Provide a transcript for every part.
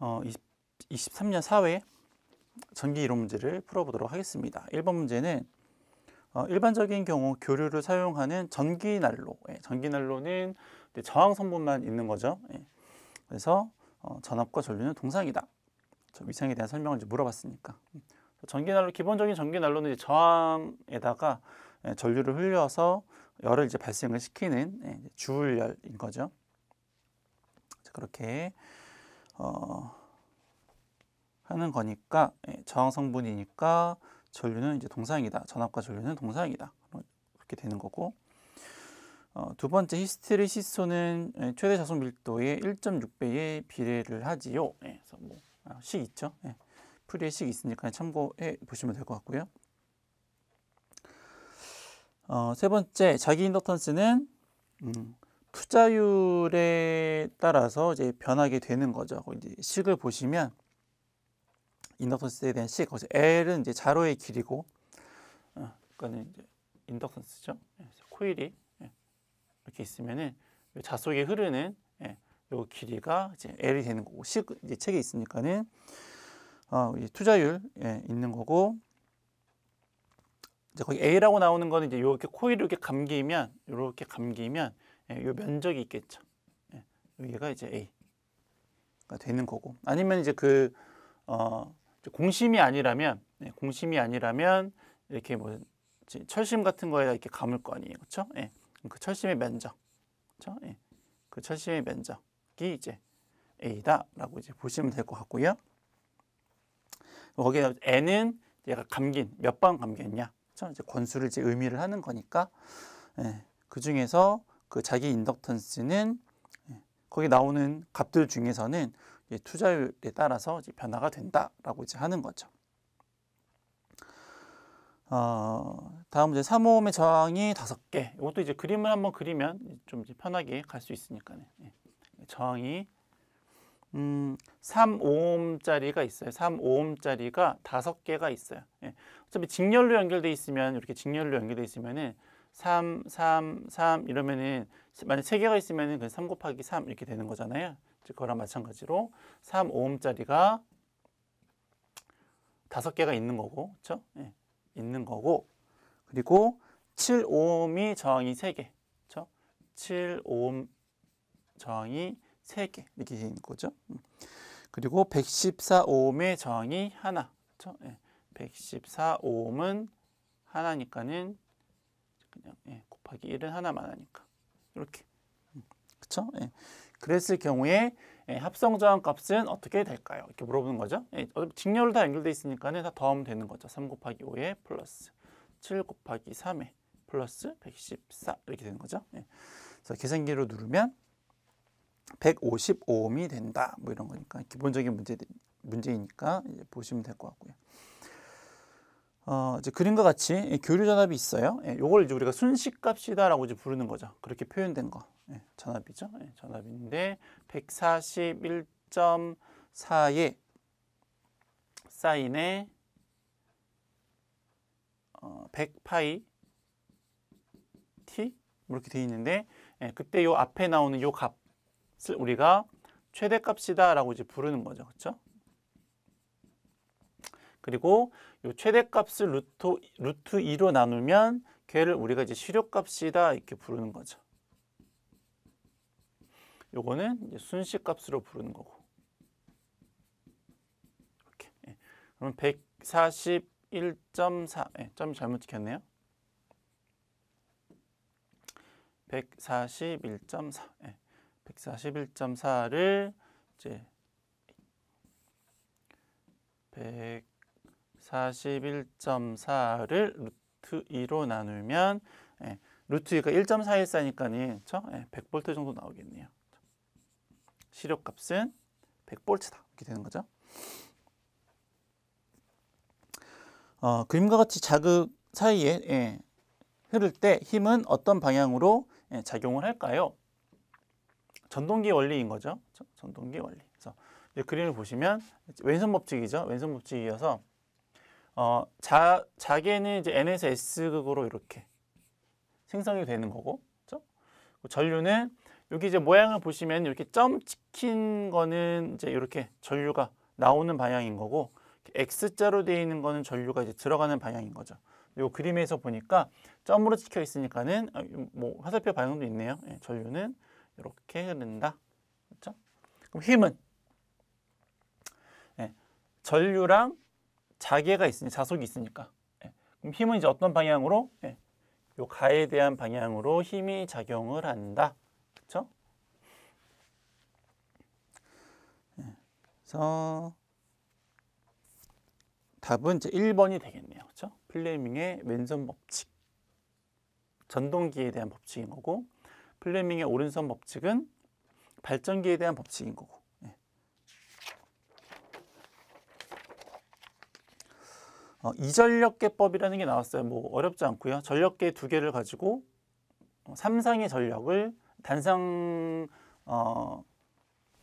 23년 4회 전기 이론 문제를 풀어보도록 하겠습니다. 1번 문제는 일반적인 경우 교류를 사용하는 전기난로. 전기난로는 저항 성분만 있는 거죠. 그래서 전압과 전류는 동상이다. 위상에 대한 설명을 이제 물어봤으니까. 전기난로, 기본적인 전기난로는 이제 저항에다가 전류를 흘려서 열을 이제 발생을 시키는 주울열인 거죠. 그렇게 하는 거니까 저항 성분이니까 전류는 이제 동상이다. 전압과 전류는 동상이다. 그렇게 되는 거고. 두 번째, 히스테리시소는 최대 자속 밀도의 1.6배에 비례를 하지요. 그래서 뭐 식 있죠. 풀이에 식 있으니까 참고해 보시면 될 것 같고요. 세 번째, 자기 인덕턴스는 투자율에 따라서 이제 변하게 되는 거죠. 이제 식을 보시면 인덕턴스에 대한 식, L은 이제 자로의 길이고, 그거는 이제 인덕턴스죠. 코일이 이렇게 있으면은 자속에 흐르는 요 길이가 이제 L이 되는 거고, 식 이제 책에 있으니까는 투자율 있는 거고, 이제 거기 A라고 나오는 거는 이제 이렇게 코일이 이렇게 감기면, 요 면적이 있겠죠. 여기가 이제 A가 되는 거고, 아니면 이제 공심이 아니라면 이렇게 뭐 철심 같은 거에다 이렇게 감을 거 아니에요, 그렇죠? 그 철심의 면적, 그렇죠? 그 철심의 면적이 이제 A다라고 이제 보시면 될 것 같고요. 거기에 N은 얘가 감긴 몇 번 감겼냐, 그렇죠? 이제 권수를 이제 의미를 하는 거니까, 그 중에서 그 자기 인덕턴스는 거기 나오는 값들 중에서는 투자율에 따라서 이제 변화가 된다라고 이제 하는 거죠. 다음 문제, 3오음의 저항이 5개. 이것도 이제 그림을 한번 그리면 좀 이제 편하게 갈 수 있으니까요. 저항이 3오음짜리가 있어요. 3오음짜리가 5개가 있어요. 어차피 직렬로 연결돼 있으면, 이렇게 직렬로 연결돼 있으면은 3, 3, 3 이러면은, 만약 3개가 있으면은 그 3 곱하기 3 이렇게 되는 거잖아요. 그거랑 마찬가지로 3오음짜리가 5개가 있는 거고, 그렇죠? 있는 거고, 그리고 7오음이 저항이 3개, 그렇죠? 7오음 저항이 3개 이렇게 되는 거죠. 그리고 114오음의 저항이 하나, 그렇죠? 114오음은 하나니까는 그냥 곱하기 1은 하나만 하니까 이렇게, 그렇죠? 그랬을 경우에 합성 저항 값은 어떻게 될까요? 이렇게 물어보는 거죠. 직렬로 다 연결돼 있으니까는 다 더하면 되는 거죠. 3 곱하기 5에 플러스 7 곱하기 3에 플러스 114 이렇게 되는 거죠. 그래서 계산기로 누르면 155ohm이 된다. 뭐 이런 거니까 기본적인 문제이니까 이제 보시면 될 것 같고요. 이제 그림과 같이 교류 전압이 있어요. 요걸 이제 우리가 순식값이다라고 이제 부르는 거죠. 그렇게 표현된 거. 전압이죠. 전압인데 141.4에 사인에 100파이 t 이렇게 되어 있는데, 그때 요 앞에 나오는 요 값을 우리가 최대값이다라고 이제 부르는 거죠. 그렇죠? 그리고 요 최대값을 루트 2로 나누면 걔를 우리가 이제 실효값이다 이렇게 부르는 거죠. 요거는 이제 순식값으로 부르는 거고. 이렇게. 그럼 141.4, 점 잘못 찍혔네요. 141.4, 141.4를 이제 141.4를 루트 2로 나누면, 루트 2가 1.41싸니까는 100V 정도 나오겠네요. 실효값은 100V다 이렇게 되는 거죠. 그림과 같이 자극 사이에 흐를 때 힘은 어떤 방향으로 작용을 할까요? 전동기 원리인 거죠. 전동기 원리. 그래서 그림을 보시면 왼손 법칙이죠. 왼손 법칙이어서 자개는 이제 N에서 S극으로 이렇게 생성이 되는 거고, 그렇죠? 전류는 여기 이제 모양을 보시면 이렇게 점 찍힌 거는 이제 이렇게 전류가 나오는 방향인 거고, X자로 되어 있는 거는 전류가 이제 들어가는 방향인 거죠. 이 그림에서 보니까 점으로 찍혀 있으니까는 뭐 화살표 방향도 있네요. 예, 전류는 이렇게 흐른다. 그렇죠? 그럼 힘은 예, 전류랑 자계가 있으니 자속이 있으니까. 예, 그럼 힘은 이제 어떤 방향으로? 예, 요 가에 대한 방향으로 힘이 작용을 한다. 그렇죠? 예, 그래서 답은 이제 1번이 되겠네요. 그렇죠? 플레밍의 왼손 법칙. 전동기에 대한 법칙인 거고, 플레밍의 오른손 법칙은 발전기에 대한 법칙인 거고. 예. 이전력계법이라는 게 나왔어요. 뭐 어렵지 않고요. 전력계 두 개를 가지고 삼상의 전력을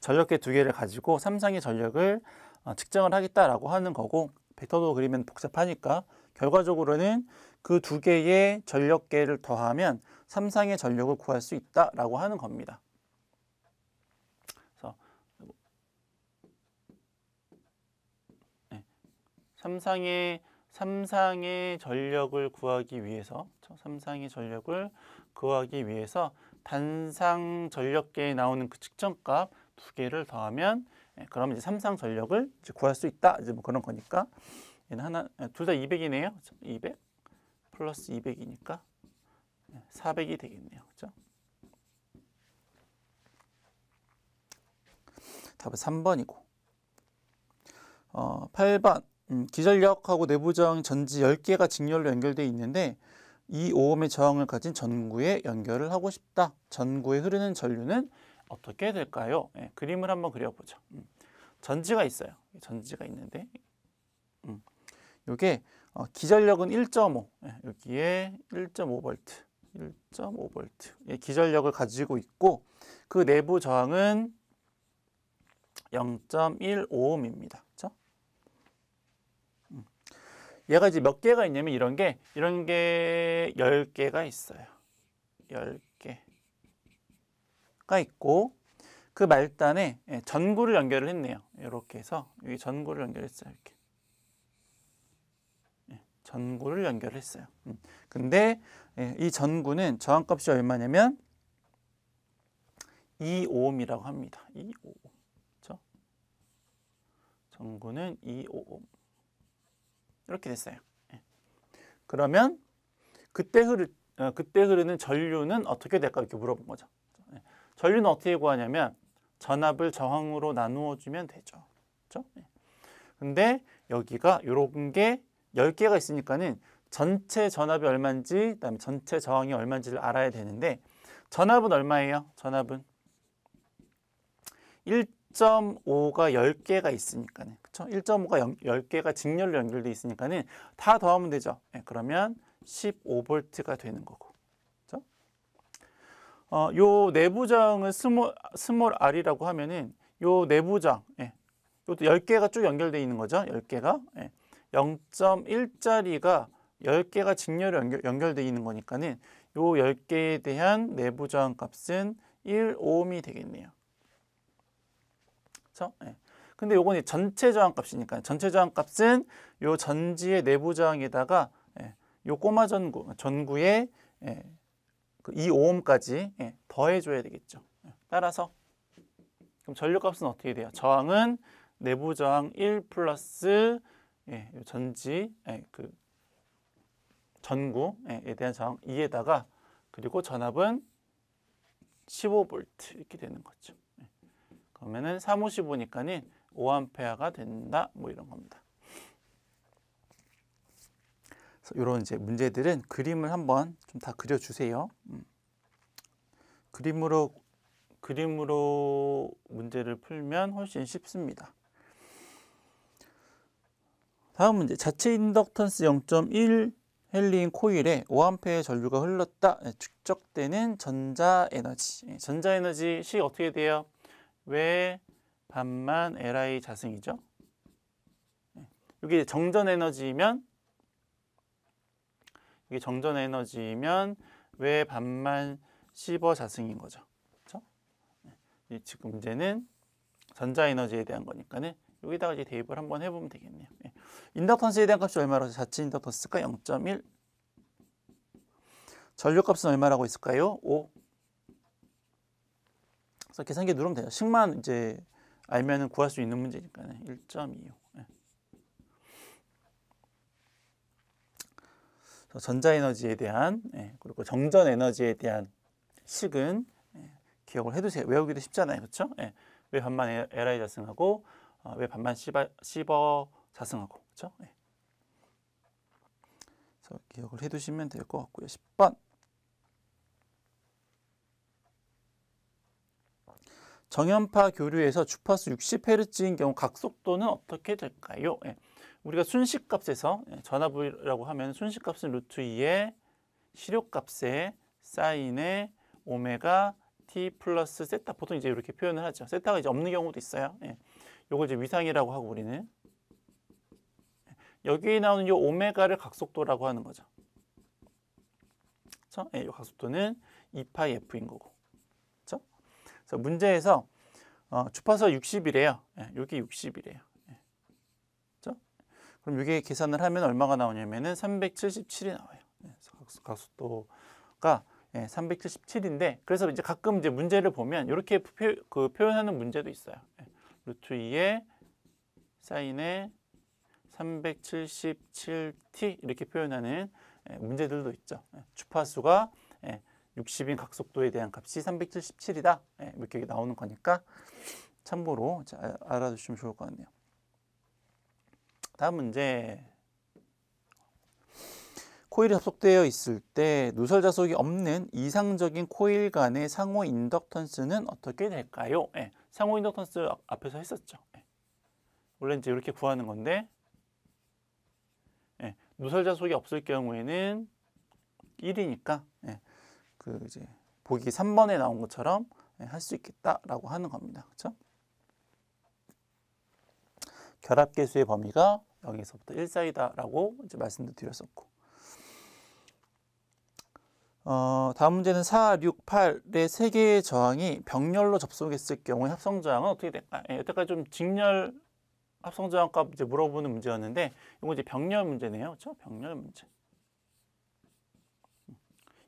전력계 두 개를 가지고 삼상의 전력을 측정을 하겠다라고 하는 거고, 벡터도 그리면 복잡하니까 결과적으로는 그 두 개의 전력계를 더하면 삼상의 전력을 구할 수 있다라고 하는 겁니다. 그래서 네. 삼상의 전력을 구하기 위해서 단상 전력계에 나오는 그 측정값 두 개를 더하면 그러면 이제 삼상 전력을 이제 구할 수 있다. 이제 뭐 그런 거니까 얘는 둘 다 200이네요. 200 플러스 200이니까 400이 되겠네요. 그렇죠? 답은 3번이고. 8번 기전력하고 내부 저항 전지 10개가 직렬로 연결되어 있는데 2오음의 저항을 가진 전구에 연결을 하고 싶다. 전구에 흐르는 전류는 어떻게 될까요? 예, 그림을 한번 그려보죠. 전지가 있어요. 전지가 있는데 이게 기전력은 1.5, 예, 여기에 1.5V, 1.5V 예, 기전력을 가지고 있고 그 내부 저항은 0.15ohm입니다. 그렇죠? 얘가 이제 몇 개가 있냐면 이런 게 10개가 있어요. 10개가 있고 그 말단에 전구를 연결을 했네요. 이렇게 해서 여기 전구를 연결했어요. 이렇게. 전구를 연결했어요. 근데 이 전구는 저항값이 얼마냐면 2ohm이라고 합니다. 2ohm. 그렇죠? 전구는 2ohm. 이렇게 됐어요. 그러면 그때 흐르는 전류는 어떻게 될까 이렇게 물어본 거죠. 전류는 어떻게 구하냐면 전압을 저항으로 나누어 주면 되죠. 그렇죠? 근데 여기가 이런 게 10개가 있으니까는 전체 전압이 얼마인지, 그다음에 전체 저항이 얼마인지를 알아야 되는데 전압은 얼마예요? 전압은 1.5가 10개가 있으니까는, 그렇죠? 1.5가 10개가 직렬로 연결돼 있으니까는 다 더하면 되죠. 그러면 15V가 되는 거고. 그렇죠? 요 내부 저항을 스몰 r이라고 하면은 요 내부 저항, 이것도 10개가 쭉 연결돼 있는 거죠. 10개가. 0.1짜리가 10개가 직렬로 연결되어 있는 거니까는 요 10개에 대한 내부 저항 값은 1ohm이 되겠네요. 그렇죠? 근데 요건 전체 저항 값이니까 전체 저항 값은 요 전지의 내부 저항에다가 요 꼬마 전구에 그 2ohm까지 더해 줘야 되겠죠. 따라서 그럼 전류 값은 어떻게 돼요? 저항은 내부 저항 1 플러스 전지 그 전구에 대한 저항 2에다가 그리고 전압은 15V 이렇게 되는 거죠. 그러면은 3, 5, 15니까는 5A가 된다. 뭐 이런 겁니다. 그래서 이런 이제 문제들은 그림을 한번 좀 다 그려주세요. 그림으로 문제를 풀면 훨씬 쉽습니다. 다음 문제. 자체 인덕턴스 0.1 헬리인 코일에 5A의 전류가 흘렀다. 축적되는 전자에너지. 전자에너지 식 어떻게 돼요? 왜 반만 Li 자승이죠? 이게 정전에너지면 왜 반만 10어 자승인 거죠. 그렇죠? 지금 문제는 전자에너지에 대한 거니까는 여기다가 이제 대입을 한번 해보면 되겠네요. 예. 인덕턴스에 대한 값이 얼마라고 자체 인덕턴스가 0.1. 전류값은 얼마라고 있을까요? 5. 그래서 계산기 누르면 돼요. 식만 이제 알면은 구할 수 있는 문제니까는 1.25. 예. 전자에너지에 대한 그리고 정전에너지에 대한 식은 기억을 해두세요. 외우기도 쉽잖아요. 그렇죠? 왜 반만 Li 자승하고 왜 반만 C버 자승하고 그렇죠? 그래서 기억을 해두시면 될 것 같고요. 10번 정연파 교류에서 주파수 60Hz인 경우 각속도는 어떻게 될까요? 우리가 순식값에서 전압이라고 하면 순식값은 루트 2의 시력값에 사인의 오메가 t 플러스 세타. 보통 이제 이렇게 표현을 하죠. 세타가 이제 없는 경우도 있어요. 요걸 이제 위상이라고 하고 우리는 여기에 나오는 이 오메가를 각속도라고 하는 거죠. 그렇죠? 이 각속도는 2파이 f인 거고. 그렇죠? 그래서 문제에서 주파수가 60이래요. 여기 60이래요. 그렇죠? 그럼 이게 계산을 하면 얼마가 나오냐면은 377이 나와요. 그래서 각속도가 377인데 그래서 이제 가끔 이제 문제를 보면 이렇게 표현하는 문제도 있어요. 루트 2의 사인의 377t 이렇게 표현하는 문제들도 있죠. 주파수가 60인 각속도에 대한 값이 377이다. 이렇게 나오는 거니까 참고로 알아두시면 좋을 것 같네요. 다음 문제. 코일이 접속되어 있을 때 누설 자속이 없는 이상적인 코일 간의 상호 인덕턴스는 어떻게 될까요? 상호 인덕턴스 앞에서 했었죠. 원래 이제 이렇게 구하는 건데 누설 자속이 없을 경우에는 1이니까 그 이제 보기 3번에 나온 것처럼 할 수 있겠다라고 하는 겁니다. 그렇죠? 결합계수의 범위가 0에서부터 1 사이다라고 이제 말씀도 드렸었고. 다음 문제는 4, 6, 8의 세 개의 저항이 병렬로 접속했을 경우에 합성 저항은 어떻게 될까요? 여태까지 좀 직렬 합성 저항값 이제 물어보는 문제였는데 이거 이제 병렬 문제네요. 그렇죠? 병렬 문제.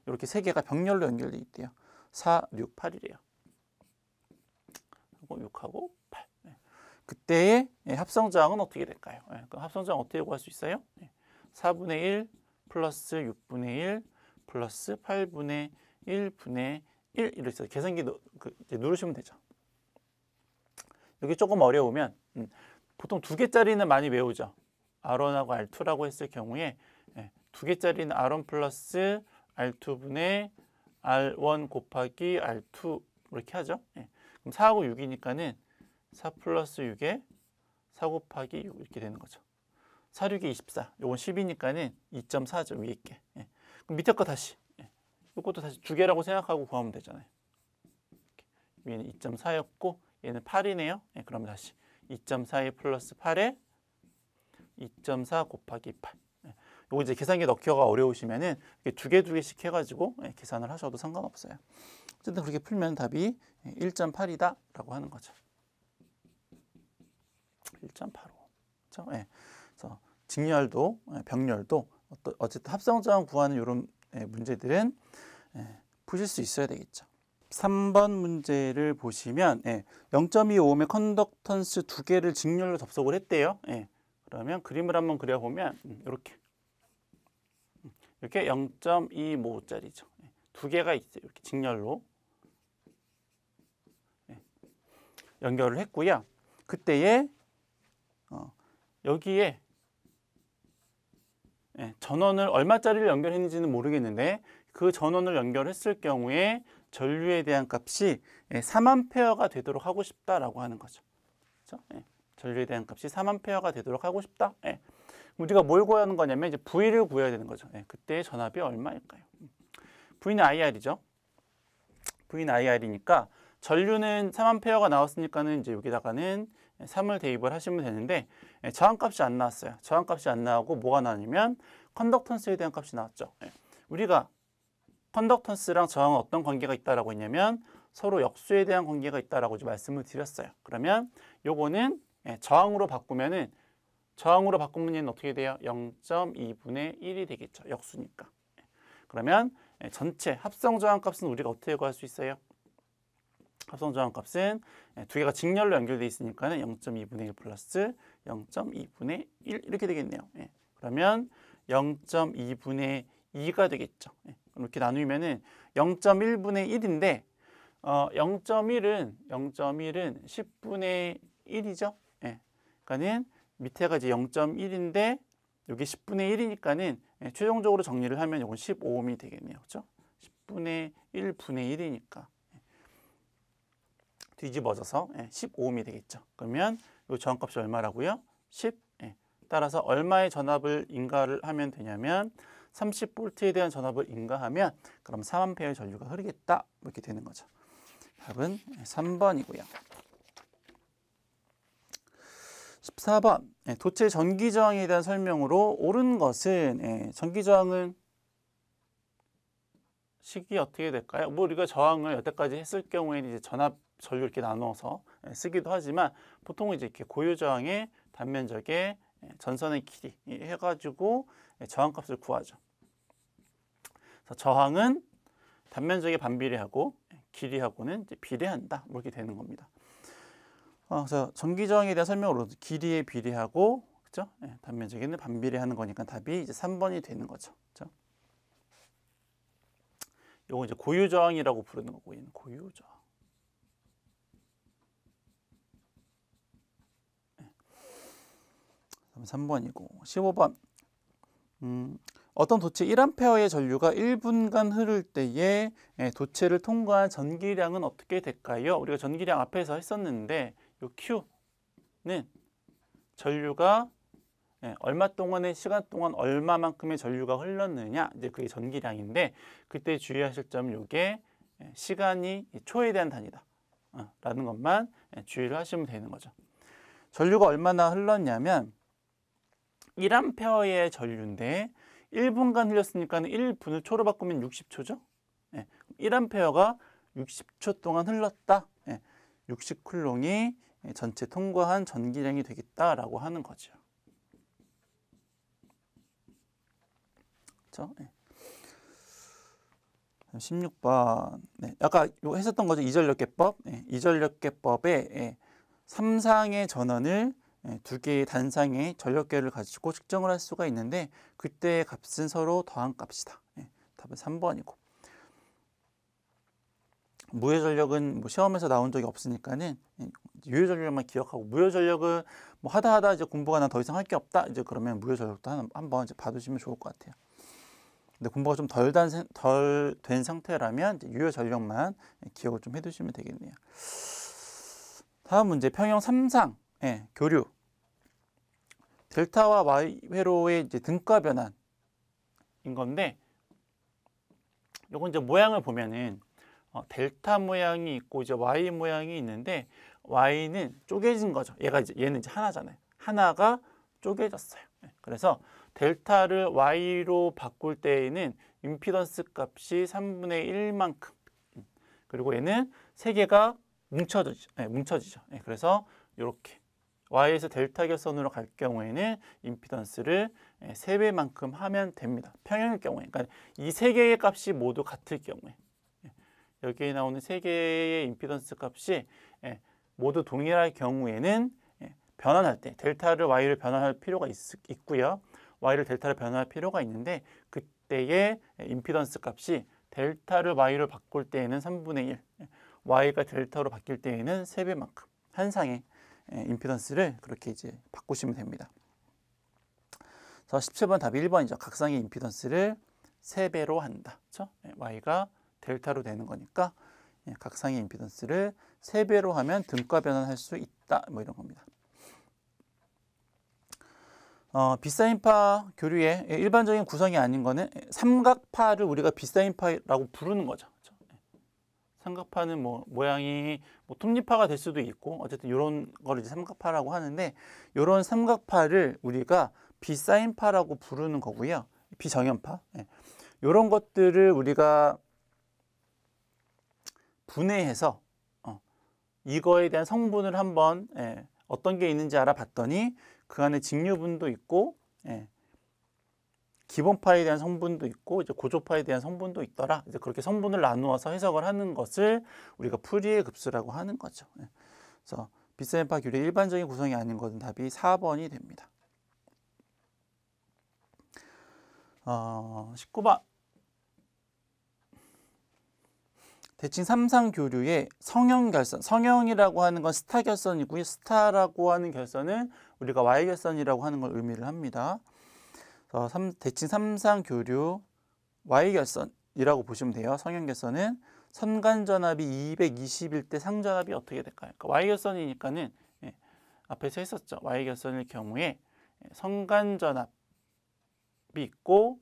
이렇게 세 개가 병렬로 연결돼 있대요. 4, 6, 8이래요. 그리고 6하고 8. 그때의 합성 저항은 어떻게 될까요? 그 합성 저항 어떻게 구할 수 있어요? 4분의 1 플러스 6분의 1 플러스 8분의 1분의 1 이렇게 해서 계산기 이제 누르시면 되죠. 여기 조금 어려우면 보통 2개짜리는 많이 외우죠. R1하고 R2라고 했을 경우에 2개짜리는 R1 플러스 R2분의 R1 곱하기 R2 이렇게 하죠. 그럼 4하고 6이니까는 4 플러스 6에 4 곱하기 6 이렇게 되는 거죠. 4, 6이 24. 요건 10이니까는 2.4죠. 위에 게. 그럼 밑에 거 다시. 이것도 다시 2개라고 생각하고 구하면 되잖아요. 위에는 2.4였고 얘는 8이네요. 그럼 다시 2.42 플러스 8에 2.4 곱하기 8. 요거 이제 계산기 넣기가 어려우시면은 2개씩 해가지고 계산을 하셔도 상관없어요. 어쨌든 그렇게 풀면 답이 1.8이다 라고 하는 거죠. 1.85. 그렇죠? 그래서 직렬도 병렬도 어쨌든 합성저항 구하는 이런 문제들은 푸실 수 있어야 되겠죠. 3번 문제를 보시면 0.25옴의 컨덕턴스 2개를 직렬로 접속을 했대요. 그러면 그림을 한번 그려보면 이렇게 0.25짜리죠. 2개가 있어요. 이렇게 직렬로 연결을 했고요. 그때에 여기에 전원을 얼마짜리를 연결했는지는 모르겠는데 그 전원을 연결했을 경우에 전류에 대한 값이 3A 되도록 하고 싶다라고 하는 거죠. 그렇죠? 전류에 대한 값이 3A 되도록 하고 싶다. 우리가 뭘 구하는 거냐면 이제 V를 구해야 되는 거죠. 그때 전압이 얼마일까요? V는 IR이죠. V는 IR이니까 전류는 3A가 나왔으니까는 이제 여기다가는 3을 대입을 하시면 되는데 저항값이 안 나왔어요. 저항값이 안 나오고 뭐가 나오냐면 컨덕턴스에 대한 값이 나왔죠. 우리가 컨덕턴스랑 저항은 어떤 관계가 있다라고 했냐면 서로 역수에 대한 관계가 있다라고 말씀을 드렸어요. 그러면 요거는 저항으로 바꾸면은 얘는 어떻게 돼요? 0.2분의 1이 되겠죠. 역수니까. 그러면 전체 합성 저항값은 우리가 어떻게 구할 수 있어요? 합성 저항값은 두 개가 직렬로 연결되어 있으니까 0.2분의 1 플러스 0.2분의 1 이렇게 되겠네요. 그러면 0.2분의 2가 되겠죠. 이렇게 나누면은 0.1분의 1인데 0.1은 10분의 1이죠. 그러니까는 밑에가 이제 0.1인데 여기 10분의 1이니까는 최종적으로 정리를 하면 이건 15옴이 되겠네요. 그렇죠? 10분의 1분의 1이니까 뒤집어져서 15옴이 되겠죠. 그러면 이 저항값이 얼마라고요? 10. 따라서 얼마의 전압을 인가를 하면 되냐면 30V에 대한 전압을 인가하면 그럼 4A의 전류가 흐르겠다. 이렇게 되는 거죠. 답은 3번이고요. 14번. 도체 전기 저항에 대한 설명으로 옳은 것은 전기 저항은 식이 어떻게 될까요? 뭐 우리가 저항을 여태까지 했을 경우에는 이제 전압, 전류 이렇게 나누어서 쓰기도 하지만 보통은 이제 이렇게 고유 저항의 단면적의 전선의 길이 해가지고 저항값을 구하죠. 그래서 저항은 단면적에 반비례하고 길이하고는 이제 비례한다. 이렇게 되는 겁니다. 그래서 전기 저항에 대한 설명으로 길이에 비례하고 그렇죠? 단면적에는 반비례하는 거니까 답이 이제 3번이 되는 거죠. 그렇죠? 요거 이제 고유 저항이라고 부르는 거고 얘는 고유 저항. 3번이고 15번. 어떤 도체 1A의 전류가 1분간 흐를 때에 도체를 통과한 전기량은 어떻게 될까요? 우리가 전기량 앞에서 했었는데 요 Q는 전류가 얼마 동안의 시간 동안 얼마만큼의 전류가 흘렀느냐 이제 그게 전기량인데 그때 주의하실 점은 이게 시간이 초에 대한 단위다 라는 것만 주의를 하시면 되는 거죠. 전류가 얼마나 흘렀냐면 1A의 전류인데 1분간 흘렸으니까 1분을 초로 바꾸면 60초죠. 1A가 60초 동안 흘렀다. 60쿨롱이 전체 통과한 전기량이 되겠다라고 하는 거죠. 그렇죠? 16번. 아까 했었던 거죠. 이전력계법. 이전력계법에 3상의 전원을 두 개의 단상의 전력계를 가지고 측정을 할 수가 있는데 그때의 값은 서로 더한 값이다. 답은 3번이고. 무효전력은 뭐 시험에서 나온 적이 없으니까는 유효전력만 기억하고 무효전력은 뭐 하다 이제 공부가 난 더 이상 할 게 없다. 이제 그러면 무효전력도 한번 이제 봐두시면 좋을 것 같아요. 근데 공부가 좀 덜 된 상태라면 이제 유효전력만 기억을 좀 해두시면 되겠네요. 다음 문제 평형 3상 교류 델타와 Y 회로의 이제 등가 변환인 건데 요건 이제 모양을 보면은 델타 모양이 있고 이제 Y 모양이 있는데 Y는 쪼개진 거죠. 얘는 이제 하나잖아요. 하나가 쪼개졌어요. 그래서 델타를 Y로 바꿀 때에는 임피던스 값이 3분의 1만큼 그리고 얘는 세 개가 뭉쳐지죠. 그래서 이렇게 Y에서 델타 결선으로 갈 경우에는 임피던스를 3배만큼 하면 됩니다. 평형일 경우에. 그러니까 이 세 개의 값이 모두 같을 경우에. 여기에 나오는 세 개의 임피던스 값이 모두 동일할 경우에는 변환할 때 델타를 Y를 변환할 필요가 있고요. Y를 델타를 변환할 필요가 있는데 그때의 임피던스 값이 델타를 Y로 바꿀 때에는 3분의 1, Y가 델타로 바뀔 때에는 3배만큼 한 상의 임피던스를 그렇게 이제 바꾸시면 됩니다. 그래서 17번 답이 1번이죠. 각상의 임피던스를 3배로 한다. 그렇죠? Y가 델타로 되는 거니까 각상의 임피던스를 3배로 하면 등가 변환할 수 있다. 뭐 이런 겁니다. 비사인파 교류의 일반적인 구성이 아닌 거는 삼각파를 우리가 비사인파라고 부르는 거죠. 그렇죠? 삼각파는 뭐 모양이 뭐 톱니파가 될 수도 있고 어쨌든 이런 거를 이제 삼각파라고 하는데 이런 삼각파를 우리가 비사인파라고 부르는 거고요. 비정연파. 이런 것들을 우리가 분해해서 이거에 대한 성분을 한번 어떤 게 있는지 알아봤더니 그 안에 직류분도 있고 기본파에 대한 성분도 있고 이제 고조파에 대한 성분도 있더라. 이제 그렇게 성분을 나누어서 해석을 하는 것을 우리가 풀이의 급수라고 하는 거죠. 그래서 비스앤파 규례의 일반적인 구성이 아닌 것은 답이 4번이 됩니다. 19번. 대칭 3상 교류의 성형 결선. 성형이라고 하는 건 스타 결선이고요. 스타라고 하는 결선은 우리가 Y 결선이라고 하는 걸 의미를 합니다. 대칭 3상 교류 Y 결선이라고 보시면 돼요. 성형 결선은 선간전압이 220일 때 상전압이 어떻게 될까요? 그러니까 Y 결선이니까는 앞에서 했었죠. Y 결선일 경우에 선간전압이 있고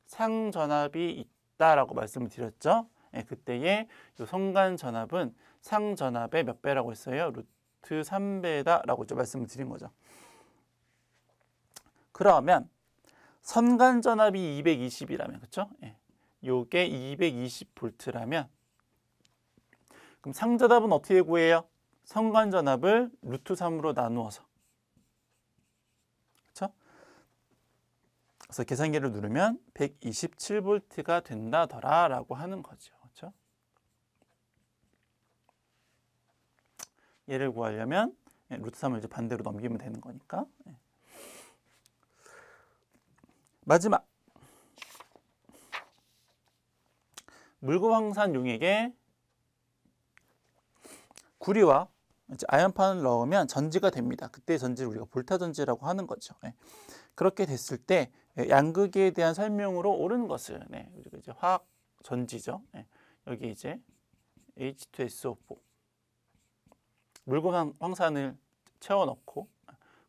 상전압이 있다라고 말씀을 드렸죠. 그때의 선간전압은 상전압의 몇 배라고 했어요? 루트 3배다라고 말씀을 드린 거죠. 그러면 선간전압이 220이라면 그렇죠? 요게 220V라면 그럼 상전압은 어떻게 구해요? 선간전압을 루트 3으로 나누어서 그렇죠? 그래서 계산기를 누르면 127V가 된다더라라고 하는 거죠. 그렇죠? 얘를 구하려면 루트 3을 이제 반대로 넘기면 되는 거니까. 마지막 물구황산 용액에 구리와 아연판을 넣으면 전지가 됩니다. 그때 전지를 우리가 볼타 전지라고 하는 거죠. 그렇게 됐을 때 양극에 대한 설명으로 옳은 것은 우리가 이제 화학 전지죠. 여기 이제 H2SO4 물구황산을 채워 넣고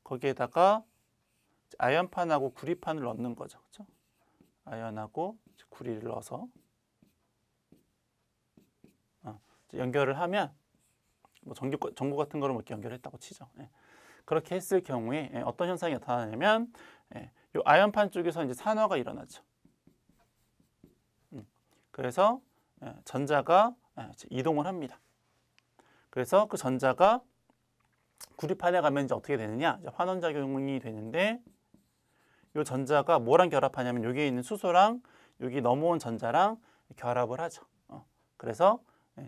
거기에다가 아연판하고 구리판을 넣는 거죠. 그렇죠? 아연하고 구리를 넣어서 연결을 하면 뭐 전구 같은 거를 이렇게 연결했다고 치죠. 그렇게 했을 경우에 어떤 현상이 나타나냐면 이 아연판 쪽에서 이제 산화가 일어나죠. 그래서 전자가 이동을 합니다. 그래서 그 전자가 구리판에 가면 이제 어떻게 되느냐? 이제 환원작용이 되는데 이 전자가 뭐랑 결합하냐면 여기에 있는 수소랑 여기 넘어온 전자랑 결합을 하죠. 그래서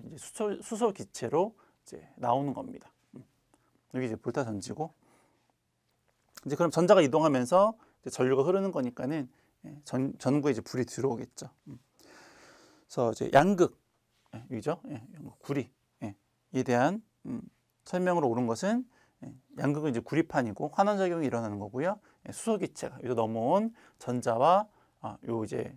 이제 수소 기체로 이제 나오는 겁니다. 여기 이제 볼타 전지고 이제 그럼 전자가 이동하면서 이제 전류가 흐르는 거니까는 전구에 이제 불이 들어오겠죠. 그래서 이제 양극, 여기죠? 구리에 대한 설명으로 옳은 것은 양극은 이제 구리판이고 환원작용이 일어나는 거고요. 수소 기체가 여기서 넘어온 전자와 요 이제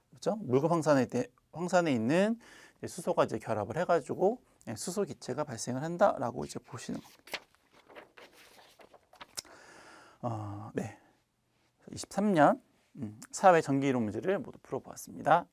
그렇죠? 물급 황산에 있는 수소가 이제 결합을 해가지고 수소 기체가 발생을 한다라고 이제 보시는 겁니다. 네, 23년 사회 전기 이론 문제를 모두 풀어보았습니다.